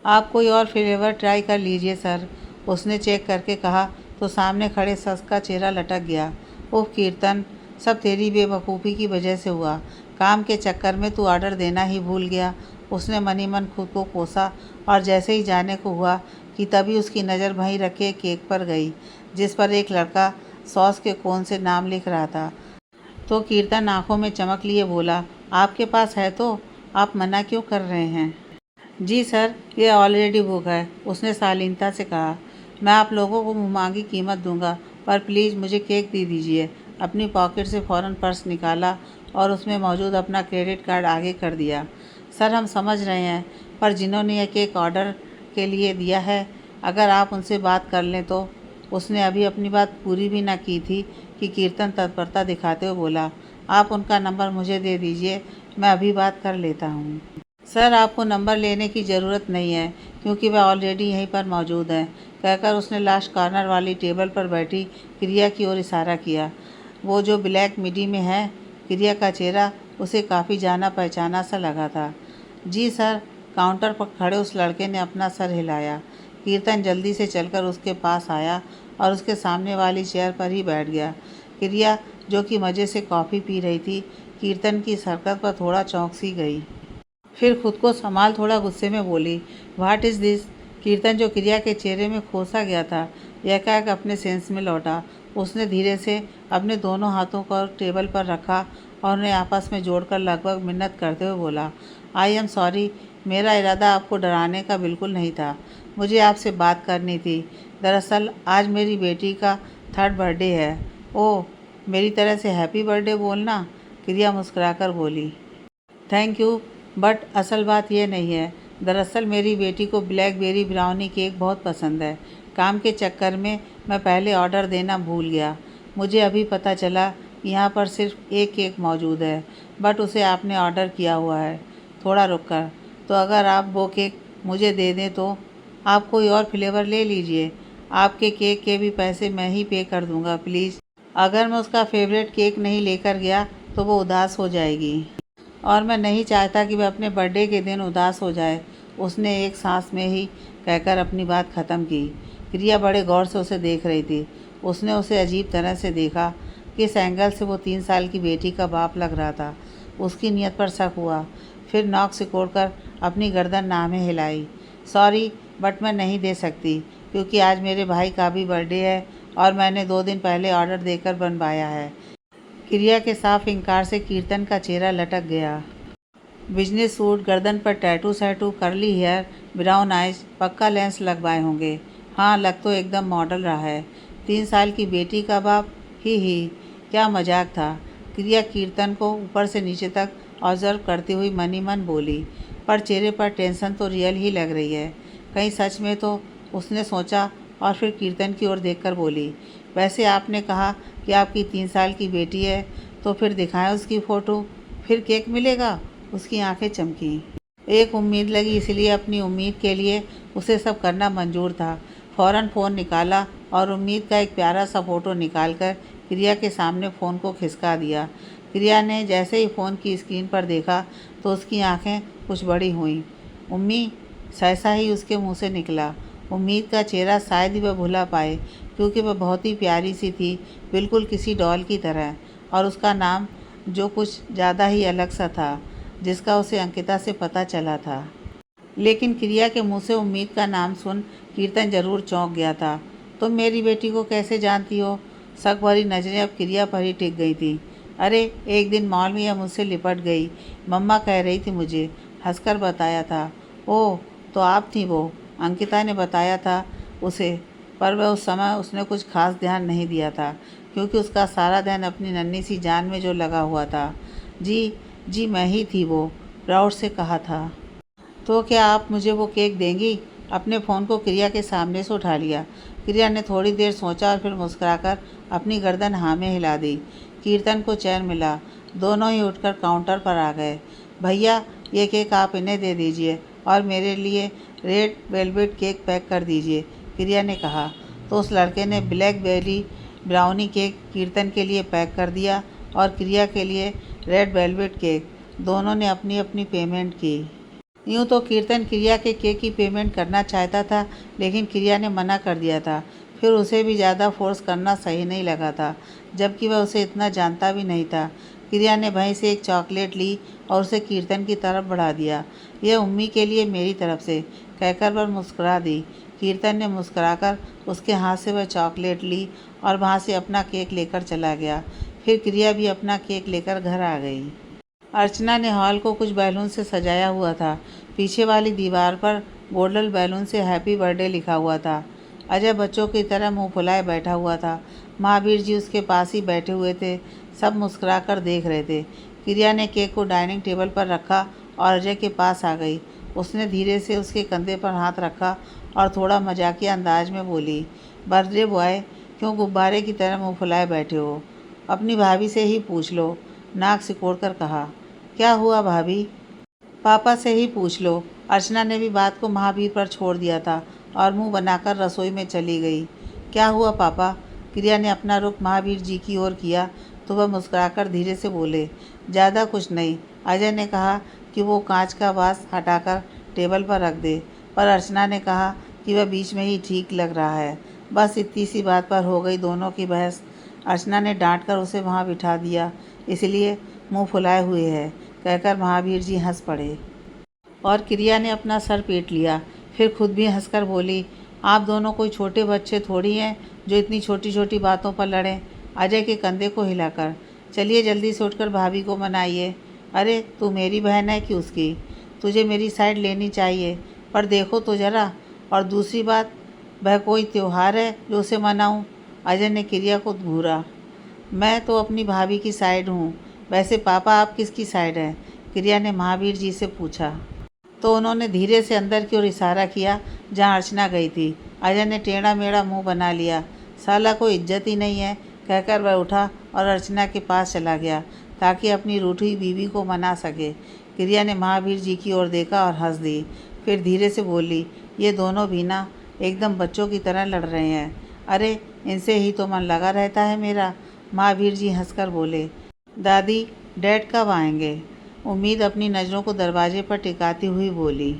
आप कोई और फ्लेवर ट्राई कर लीजिए सर, उसने चेक करके कहा तो सामने खड़े शख्स का चेहरा लटक गया। ओह कीर्तन, सब तेरी बेवकूफ़ी की वजह से हुआ। काम के चक्कर में तू ऑर्डर देना ही भूल गया। उसने मनी मन खुद को कोसा और जैसे ही जाने को हुआ कि तभी उसकी नज़र वहीं रखे केक पर गई, जिस पर एक लड़का सॉस के कोन से नाम लिख रहा था। तो कीर्तन आंखों में चमक लिए बोला, आपके पास है तो आप मना क्यों कर रहे हैं? जी सर, ये ऑलरेडी बुक है, उसने शालीनता से कहा। मैं आप लोगों को मुँहमांगी कीमत दूंगा, पर प्लीज़ मुझे केक दे दीजिए। अपनी पॉकेट से फ़ौरन पर्स निकाला और उसमें मौजूद अपना क्रेडिट कार्ड आगे कर दिया। सर हम समझ रहे हैं, पर जिन्होंने यह केक ऑर्डर के लिए दिया है, अगर आप उनसे बात कर लें तो। उसने अभी अपनी बात पूरी भी ना की थी कि कीर्तन तत्परता दिखाते हुए बोला, आप उनका नंबर मुझे दे दीजिए, मैं अभी बात कर लेता हूँ। सर आपको नंबर लेने की ज़रूरत नहीं है, क्योंकि वह ऑलरेडी यहीं पर मौजूद हैं, कहकर उसने लास्ट कॉर्नर वाली टेबल पर बैठी क्रिया की ओर इशारा किया। वो जो ब्लैक मिडी में है। क्रिया का चेहरा उसे काफ़ी जाना पहचाना सा लगा था। जी सर, काउंटर पर खड़े उस लड़के ने अपना सर हिलाया। कीर्तन जल्दी से चलकर उसके पास आया और उसके सामने वाली चेयर पर ही बैठ गया। क्रिया, जो कि मज़े से कॉफ़ी पी रही थी, कीर्तन की इस हरकत पर थोड़ा चौंक सी गई। फिर खुद को संभाल थोड़ा गुस्से में बोली, व्हाट इज़ दिस? कीर्तन, जो क्रिया के चेहरे में खोसा गया था, एकाएक अपने सेंस में लौटा। उसने धीरे से अपने दोनों हाथों को टेबल पर रखा और उन्हें आपस में जोड़कर लगभग मिन्नत करते हुए बोला, आई एम सॉरी, मेरा इरादा आपको डराने का बिल्कुल नहीं था। मुझे आपसे बात करनी थी। दरअसल आज मेरी बेटी का 3rd बर्थडे है। ओह, मेरी तरह से हैप्पी बर्थडे बोलना, क्रिया मुस्कुराकर बोली। थैंक यू, बट असल बात यह नहीं है। दरअसल मेरी बेटी को ब्लैकबेरी ब्राउनी केक बहुत पसंद है। काम के चक्कर में मैं पहले ऑर्डर देना भूल गया। मुझे अभी पता चला यहाँ पर सिर्फ एक केक मौजूद है, बट उसे आपने ऑर्डर किया हुआ है। थोड़ा रुक कर, तो अगर आप वो केक मुझे दे दें तो। आप कोई और फ्लेवर ले लीजिए, आपके केक के भी पैसे मैं ही पे कर दूंगा प्लीज़। अगर मैं उसका फेवरेट केक नहीं लेकर गया तो वो उदास हो जाएगी, और मैं नहीं चाहता कि वह अपने बर्थडे के दिन उदास हो जाए। उसने एक सांस में ही कहकर अपनी बात ख़त्म की। प्रिया बड़े गौर से उसे देख रही थी। उसने उसे अजीब तरह से देखा। किस एंगल से वो 3 साल की बेटी का बाप लग रहा था। उसकी नीयत पर शक हुआ। फिर नोक सिकोड़कर अपनी गर्दन नामे हिलाई। सॉरी, बट मैं नहीं दे सकती, क्योंकि आज मेरे भाई का भी बर्थडे है और मैंने 2 दिन पहले ऑर्डर देकर बनवाया है। क्रिया के साफ इनकार से कीर्तन का चेहरा लटक गया। बिजनेस सूट, गर्दन पर टैटू सैटू, कर्ली हेयर, ब्राउन आइज, पक्का लेंस लगवाए होंगे। हाँ, लग तो एकदम मॉडल रहा है। 3 साल की बेटी का बाप, ही क्या मजाक था। क्रिया कीर्तन को ऊपर से नीचे तक ऑब्जर्व करते हुई मन ही मन बोली, पर चेहरे पर टेंशन तो रियल ही लग रही है। कहीं सच में तो, उसने सोचा, और फिर कीर्तन की ओर देखकर बोली, वैसे आपने कहा कि आपकी 3 साल की बेटी है, तो फिर दिखाएं उसकी फ़ोटो, फिर केक मिलेगा। उसकी आंखें चमकीं। एक उम्मीद लगी, इसलिए अपनी उम्मीद के लिए उसे सब करना मंजूर था। फ़ौरन फ़ोन निकाला और उम्मीद का एक प्यारा सा फ़ोटो निकालकर क्रिया के सामने फ़ोन को खिसका दिया। क्रिया ने जैसे ही फ़ोन की स्क्रीन पर देखा तो उसकी आंखें कुछ बड़ी हुईं। उम्मी, सहसा ही उसके मुंह से निकला। उम्मीद का चेहरा शायद ही वह भुला पाए, क्योंकि वह बहुत ही प्यारी सी थी, बिल्कुल किसी डॉल की तरह। और उसका नाम जो कुछ ज़्यादा ही अलग सा था, जिसका उसे अंकिता से पता चला था। लेकिन क्रिया के मुंह से उम्मीद का नाम सुन कीर्तन जरूर चौंक गया था। तुम मेरी बेटी को कैसे जानती हो? शक भरी नज़रें अब क्रिया पर ही टिक गई थी। अरे, एक दिन मॉल में यह मुझसे लिपट गई। मम्मा कह रही थी मुझे, हंसकर बताया था। ओह, तो आप थी वो। अंकिता ने बताया था उसे, पर वह उस समय उसने कुछ खास ध्यान नहीं दिया था, क्योंकि उसका सारा ध्यान अपनी नन्ही सी जान में जो लगा हुआ था। जी जी, मैं ही थी वो, प्राउड से कहा था। तो क्या आप मुझे वो केक देंगी? अपने फ़ोन को क्रिया के सामने से उठा लिया। क्रिया ने थोड़ी देर सोचा और फिर मुस्कुराकर अपनी गर्दन हाँ में हिला दी। कीर्तन को चैन मिला। दोनों ही उठकर काउंटर पर आ गए। भैया, ये केक आप इन्हें दे दीजिए और मेरे लिए रेड वेलवेट केक पैक कर दीजिए, क्रिया ने कहा। तो उस लड़के ने ब्लैकबेरी ब्राउनी केक कीर्तन के लिए पैक कर दिया और क्रिया के लिए रेड वेलवेट केक। दोनों ने अपनी अपनी पेमेंट की। यूँ तो कीर्तन क्रिया के केक की पेमेंट करना चाहता था, लेकिन क्रिया ने मना कर दिया था। फिर उसे भी ज़्यादा फोर्स करना सही नहीं लगा था, जबकि वह उसे इतना जानता भी नहीं था। क्रिया ने वहीं से एक चॉकलेट ली और उसे कीर्तन की तरफ बढ़ा दिया। यह उम्मी के लिए मेरी तरफ से, कहकर वह मुस्कुरा दी। कीर्तन ने मुस्कुराकर उसके हाथ से वह चॉकलेट ली और वहाँ से अपना केक लेकर चला गया। फिर क्रिया भी अपना केक लेकर घर आ गई। अर्चना ने हॉल को कुछ बैलून से सजाया हुआ था। पीछे वाली दीवार पर गोल्डन बैलून से हैप्पी बर्थडे लिखा हुआ था। अजय बच्चों की तरह मुंह फुलाए बैठा हुआ था। महावीर जी उसके पास ही बैठे हुए थे। सब मुस्कुराकर देख रहे थे। क्रिया ने केक को डाइनिंग टेबल पर रखा और अजय के पास आ गई। उसने धीरे से उसके कंधे पर हाथ रखा और थोड़ा मजाकिया अंदाज में बोली, बर्थडे बॉय, क्यों गुब्बारे की तरह मुँह फुलाए बैठे हो? अपनी भाभी से ही पूछ लो, नाक सिकोड़कर कहा। क्या हुआ भाभी? पापा से ही पूछ लो। अर्चना ने भी बात को महावीर पर छोड़ दिया था और मुंह बनाकर रसोई में चली गई। क्या हुआ पापा? क्रिया ने अपना रुख महावीर जी की ओर किया तो वह मुस्कुराकर धीरे से बोले, ज़्यादा कुछ नहीं। अजय ने कहा कि वो कांच का वास हटाकर टेबल पर रख दे, पर अर्चना ने कहा कि वह बीच में ही ठीक लग रहा है। बस इतनी सी बात पर हो गई दोनों की बहस। अर्चना ने डांटकर उसे वहाँ बिठा दिया, इसलिए मुंह फुलाए हुए है, कहकर महावीर जी हंस पड़े और क्रिया ने अपना सर पीट लिया। फिर खुद भी हंसकर बोली, आप दोनों कोई छोटे बच्चे थोड़ी हैं जो इतनी छोटी छोटी बातों पर लड़ें। अजय के कंधे को हिलाकर, चलिए जल्दी से उठकर भाभी को मनाइए। अरे, तू मेरी बहन है कि उसकी? तुझे मेरी साइड लेनी चाहिए, पर देखो तो ज़रा। और दूसरी बात, वह कोई त्योहार है जो उसे मनाऊं? अजय ने क्रिया को घूरा। मैं तो अपनी भाभी की साइड हूँ। वैसे पापा, आप किसकी साइड हैं? क्रिया ने महावीर जी से पूछा। तो उन्होंने धीरे से अंदर की ओर इशारा किया, जहाँ अर्चना गई थी। अजय ने टेढ़ा मेढ़ा मुंह बना लिया। साला कोई इज्जत ही नहीं है, कहकर वह उठा और अर्चना के पास चला गया ताकि अपनी रूठी बीवी को मना सके। क्रिया ने महावीर जी की ओर देखा और हंस दी। फिर धीरे से बोली, ये दोनों भी ना एकदम बच्चों की तरह लड़ रहे हैं। अरे इनसे ही तो मन लगा रहता है मेरा। महावीर जी हंसकर बोले, दादी डैड कब आएंगे? उम्मीद अपनी नज़रों को दरवाजे पर टिकाती हुई बोली,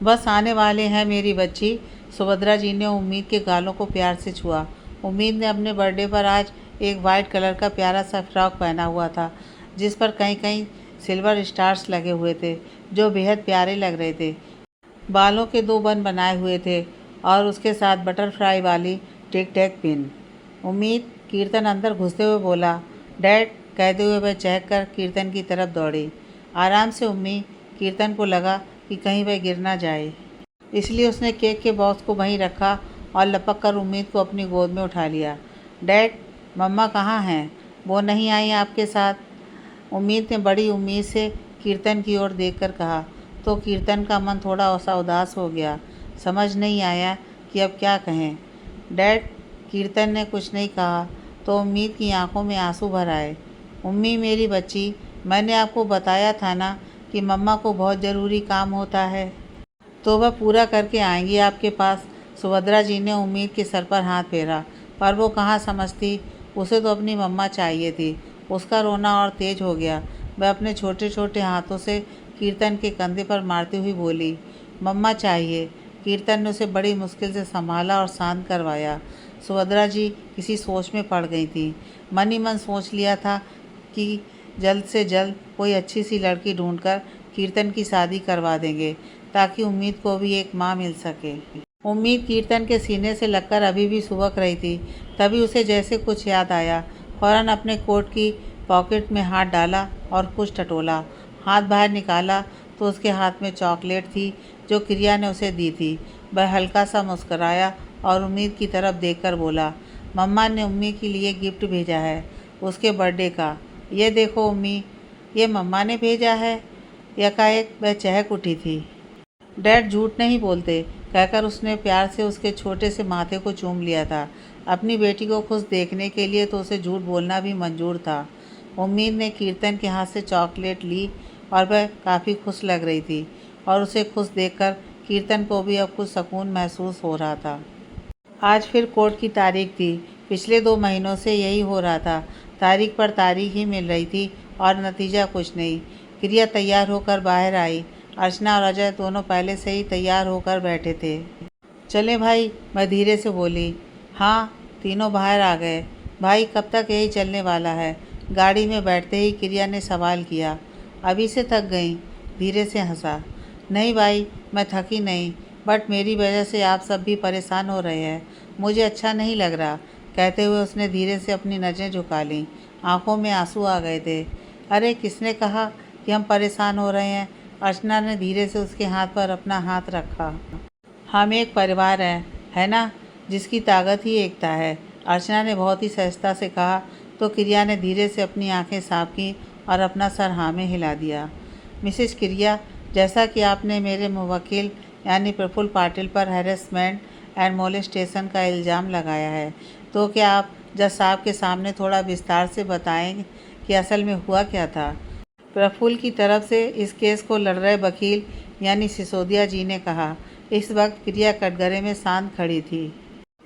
बस आने वाले हैं मेरी बच्ची। सुभद्रा जी ने उम्मीद के गालों को प्यार से छुआ। उम्मीद ने अपने बर्थडे पर आज एक वाइट कलर का प्यारा सा फ्रॉक पहना हुआ था, जिस पर कहीं कहीं सिल्वर स्टार्स लगे हुए थे, जो बेहद प्यारे लग रहे थे। बालों के 2 बन बनाए हुए थे और उसके साथ बटरफ्लाई वाली टिक टैक पिन। उम्मीद कीर्तन अंदर घुसते हुए बोला, डैड, कहते हुए वह चहक कर कीर्तन की तरफ दौड़ी। आराम से उम्मीद। कीर्तन को लगा कि कहीं वह गिर ना जाए, इसलिए उसने केक के बॉक्स को वहीं रखा और लपक कर उम्मीद को अपनी गोद में उठा लिया। डैड, मम्मा कहाँ हैं? वो नहीं आई आपके साथ? उम्मीद ने बड़ी उम्मीद से कीर्तन की ओर देखकर कहा। तो कीर्तन का मन थोड़ा सा उदास हो गया। समझ नहीं आया कि अब क्या कहें। डैड, कीर्तन ने कुछ नहीं कहा तो उम्मीद की आंखों में आंसू भर आए। उम्मी मेरी बच्ची, मैंने आपको बताया था ना कि मम्मा को बहुत ज़रूरी काम होता है, तो वह पूरा करके आएंगी आपके पास। सुभद्रा जी ने उम्मीद के सर पर हाथ फेरा, पर वो कहाँ समझती, उसे तो अपनी मम्मा चाहिए थी। उसका रोना और तेज हो गया। वह अपने छोटे छोटे हाथों से कीर्तन के कंधे पर मारती हुई बोली, मम्मा चाहिए। कीर्तन ने उसे बड़ी मुश्किल से संभाला और शांत करवाया। सुभद्रा जी किसी सोच में पड़ गई थी। मन ही मन सोच लिया था कि जल्द से जल्द कोई अच्छी सी लड़की ढूंढकर कीर्तन की शादी करवा देंगे, ताकि उम्मीद को भी एक माँ मिल सके। उम्मीद कीर्तन के सीने से लगकर अभी भी सुबक रही थी। तभी उसे जैसे कुछ याद आया। फौरन अपने कोट की पॉकेट में हाथ डाला और कुछ टटोला। हाथ बाहर निकाला तो उसके हाथ में चॉकलेट थी, जो क्रिया ने उसे दी थी। वह हल्का सा मुस्कराया और उम्मीद की तरफ देखकर बोला, मम्मा ने उम्मी के लिए गिफ्ट भेजा है, उसके बर्थडे का। ये देखो उम्मी, ये मम्मा ने भेजा है। यकाएक वह चहक उठी थी। डैड झूठ नहीं बोलते, कहकर उसने प्यार से उसके छोटे से माथे को चूम लिया था। अपनी बेटी को खुश देखने के लिए तो उसे झूठ बोलना भी मंजूर था। उम्मीद ने कीर्तन के हाथ से चॉकलेट ली और वह काफ़ी खुश लग रही थी, और उसे खुश देखकर कीर्तन को भी अब कुछ सुकून महसूस हो रहा था। आज फिर कोर्ट की तारीख थी। पिछले 2 महीनों से यही हो रहा था। तारीख पर तारीख ही मिल रही थी और नतीजा कुछ नहीं। क्रिया तैयार होकर बाहर आई। अर्चना और अजय दोनों पहले से ही तैयार होकर बैठे थे। चले भाई, मैं धीरे से बोली। हाँ, तीनों बाहर आ गए। भाई कब तक यही चलने वाला है? गाड़ी में बैठते ही क्रिया ने सवाल किया। अभी से थक गई, धीरे से हंसा। नहीं भाई, मैं थकी नहीं, बट मेरी वजह से आप सब भी परेशान हो रहे हैं, मुझे अच्छा नहीं लग रहा। कहते हुए उसने धीरे से अपनी नज़रें झुका लीं। आंखों में आंसू आ गए थे। अरे किसने कहा कि हम परेशान हो रहे हैं? अर्चना ने धीरे से उसके हाथ पर अपना हाथ रखा। हम एक परिवार हैं, है ना, जिसकी ताकत ही एकता है, अर्चना ने बहुत ही सहजता से कहा। तो क्रिया ने धीरे से अपनी आंखें साफ की और अपना सर हाँ में हिला दिया। मिसेस क्रिया, जैसा कि आपने मेरे मुवक्किल यानी प्रफुल्ल पाटिल पर हैरेसमेंट एंड मोलेस्टेशन का इल्ज़ाम लगाया है, तो क्या आप जज साहब के सामने थोड़ा विस्तार से बताएं कि असल में हुआ क्या था? प्रफुल्ल की तरफ से इस केस को लड़ रहे वकील यानी सिसोदिया जी ने कहा। इस वक्त क्रिया कटघरे में शांत खड़ी थी।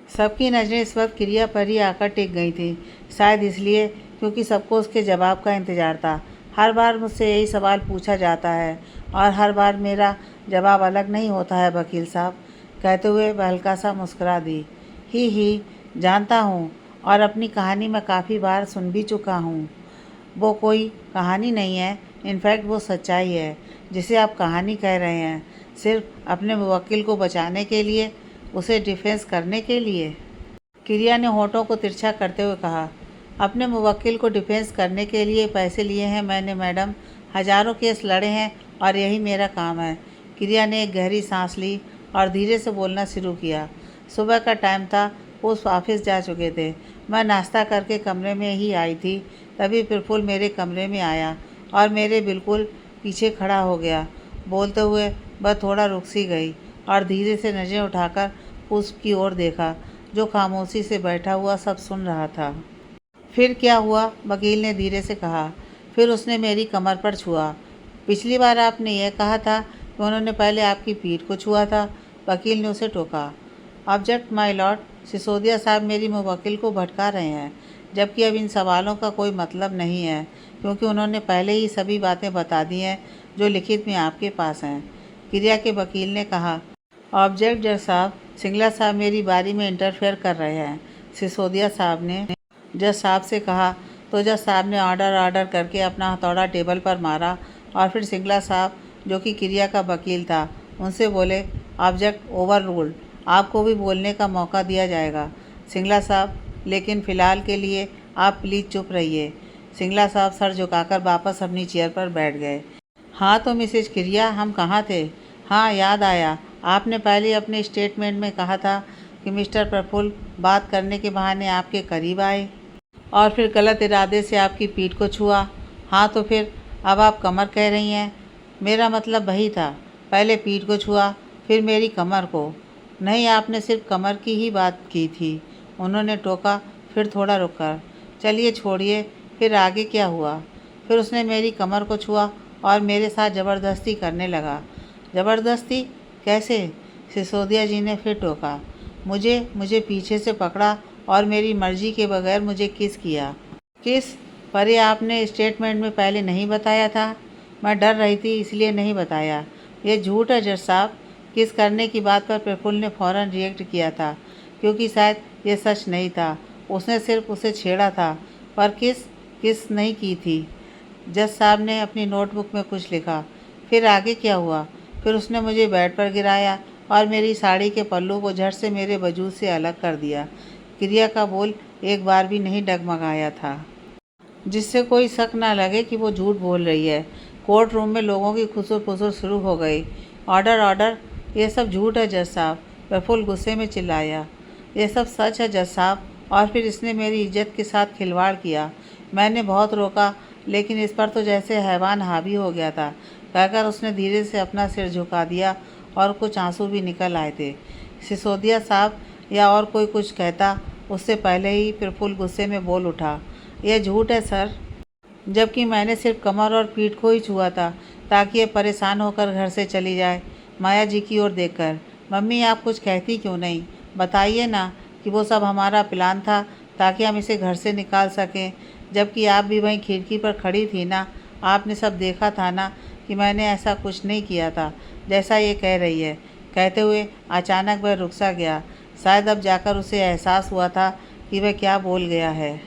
सबकी नज़रें इस वक्त क्रिया पर ही आकर टिक गई थी, शायद इसलिए क्योंकि सबको उसके जवाब का इंतज़ार था। हर बार मुझसे यही सवाल पूछा जाता है और हर बार मेरा जवाब अलग नहीं होता है वकील साहब। कहते हुए वह हल्का सा मुस्कुरा दी। ही, जानता हूँ, और अपनी कहानी मैं काफ़ी बार सुन भी चुका हूँ। वो कोई कहानी नहीं है, इनफैक्ट वो सच्चाई है जिसे आप कहानी कह रहे हैं, सिर्फ अपने मुवक्किल को बचाने के लिए, उसे डिफेंस करने के लिए। क्रिया ने होठों को तिरछा करते हुए कहा, अपने मुवक्किल को डिफेंस करने के लिए पैसे लिए हैं मैंने मैडम, हज़ारों केस लड़े हैं और यही मेरा काम है। क्रिया ने एक गहरी सांस ली और धीरे से बोलना शुरू किया। सुबह का टाइम था, वो ऑफिस जा चुके थे। मैं नाश्ता करके कमरे में ही आई थी, तभी प्रफुल्ल मेरे कमरे में आया और मेरे बिल्कुल पीछे खड़ा हो गया। बोलते हुए वह थोड़ा रुक सी गई और धीरे से नज़रें उठाकर उसकी ओर देखा, जो खामोशी से बैठा हुआ सब सुन रहा था। फिर क्या हुआ? वकील ने धीरे से कहा। फिर उसने मेरी कमर पर छुआ। पिछली बार आपने यह कहा था कि उन्होंने पहले आपकी पीठ को छुआ था। वकील ने उसे टोका। ऑब्जेक्ट माय लॉर्ड, सिसोदिया साहब मेरी मुवक्किल को भटका रहे हैं, जबकि अब इन सवालों का कोई मतलब नहीं है, क्योंकि उन्होंने पहले ही सभी बातें बता दी हैं जो लिखित में आपके पास हैं। क्रिया के वकील ने कहा। ऑब्जेक्ट जज साहब, सिंगला साहब मेरी बारी में इंटरफेयर कर रहे हैं, सिसोदिया साहब ने जज साहब से कहा। तो जज साहब ने ऑर्डर करके अपना हथौड़ा टेबल पर मारा और फिर सिंगला साहब, जो कि क्रिया का वकील था, उनसे बोले, ऑब्जेक्ट ओवर रूल्ड, आपको भी बोलने का मौका दिया जाएगा। सिंगला साहब, लेकिन फ़िलहाल के लिए आप प्लीज़ चुप रहिए। सिंगला साहब सर झुकाकर वापस अपनी चेयर पर बैठ गए। हाँ तो मिसेज क्रिया, हम कहाँ थे? हाँ, याद आया, आपने पहले अपने स्टेटमेंट में कहा था कि मिस्टर प्रफुल्ल बात करने के बहाने आपके करीब आए और फिर गलत इरादे से आपकी पीठ को छुआ। हाँ तो फिर अब आप कमर कह रही हैं। मेरा मतलब वही था, पहले पीठ को छुआ, फिर मेरी कमर को। नहीं, आपने सिर्फ कमर की ही बात की थी, उन्होंने टोका, फिर थोड़ा रुककर। चलिए छोड़िए, फिर आगे क्या हुआ? फिर उसने मेरी कमर को छुआ और मेरे साथ ज़बरदस्ती करने लगा। ज़बरदस्ती कैसे? सिसोदिया जी ने फिर टोका। मुझे पीछे से पकड़ा और मेरी मर्जी के बगैर मुझे किस किया। किस? पर ये आपने स्टेटमेंट में पहले नहीं बताया था। मैं डर रही थी इसलिए नहीं बताया। ये झूठ है जज साहब। किस करने की बात पर प्रफुल्ल ने फ़ौरन रिएक्ट किया था, क्योंकि शायद ये सच नहीं था। उसने सिर्फ उसे छेड़ा था, पर किस नहीं की थी। जज साहब ने अपनी नोटबुक में कुछ लिखा। फिर आगे क्या हुआ? फिर उसने मुझे बेड पर गिराया और मेरी साड़ी के पल्लू को झट से मेरे वजूद से अलग कर दिया। क्रिया का बोल एक बार भी नहीं डगमगाया था, जिससे कोई शक ना लगे कि वो झूठ बोल रही है। कोर्ट रूम में लोगों की खुसुर-फुसुर शुरू हो गई। ऑर्डर ऑर्डर, ये सब झूठ है जज साहब, प्रफुल्ल गुस्से में चिल्लाया। ये सब सच है जज साहब, और फिर इसने मेरी इज्जत के साथ खिलवाड़ किया। मैंने बहुत रोका, लेकिन इस पर तो जैसे हैवान हावी हो गया था, कहकर उसने धीरे से अपना सिर झुका दिया और कुछ आंसू भी निकल आए थे। सिसोदिया साहब या और कोई कुछ कहता, उससे पहले ही प्रफुल्ल गुस्से में बोल उठा। यह झूठ है सर, जबकि मैंने सिर्फ कमर और पीठ को ही छुआ था, ताकि ये परेशान होकर घर से चली जाए। माया जी की ओर देखकर, मम्मी आप कुछ कहती क्यों नहीं? बताइए ना कि वो सब हमारा प्लान था, ताकि हम इसे घर से निकाल सकें, जबकि आप भी वहीं खिड़की पर खड़ी थी ना। आपने सब देखा था ना कि मैंने ऐसा कुछ नहीं किया था जैसा ये कह रही है। कहते हुए अचानक वह रुक सा गया। शायद अब जाकर उसे एहसास हुआ था कि वह क्या बोल गया है।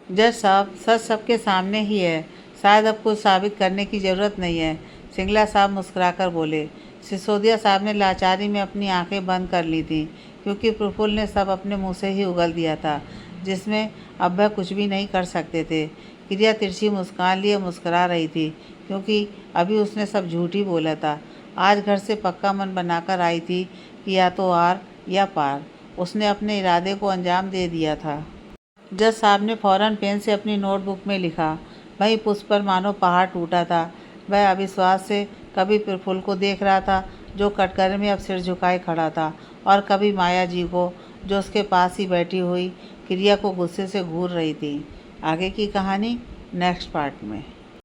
जज साहब, सच सबके सामने ही है, शायद अब कुछ साबित करने की ज़रूरत नहीं है, सिंगला साहब मुस्कुराकर बोले। सिसोदिया साहब ने लाचारी में अपनी आंखें बंद कर ली थीं, क्योंकि प्रफुल्ल ने सब अपने मुंह से ही उगल दिया था, जिसमें अब वह कुछ भी नहीं कर सकते थे। क्रिया तिरछी मुस्कान लिए मुस्कुरा रही थी, क्योंकि अभी उसने सब झूठ ही बोला था। आज घर से पक्का मन बनाकर आई थी कि या तो आर या पार। उसने अपने इरादे को अंजाम दे दिया था। जज साहब ने फ़ौरन पेन से अपनी नोटबुक में लिखा। वहीं पुष्प पर मानो पहाड़ टूटा था। वह अविश्वास से कभी प्रफुल्ल को देख रहा था, जो कटघरे में अब सिर झुकाए खड़ा था, और कभी माया जी को, जो उसके पास ही बैठी हुई क्रिया को गुस्से से घूर रही थी। आगे की कहानी नेक्स्ट पार्ट में।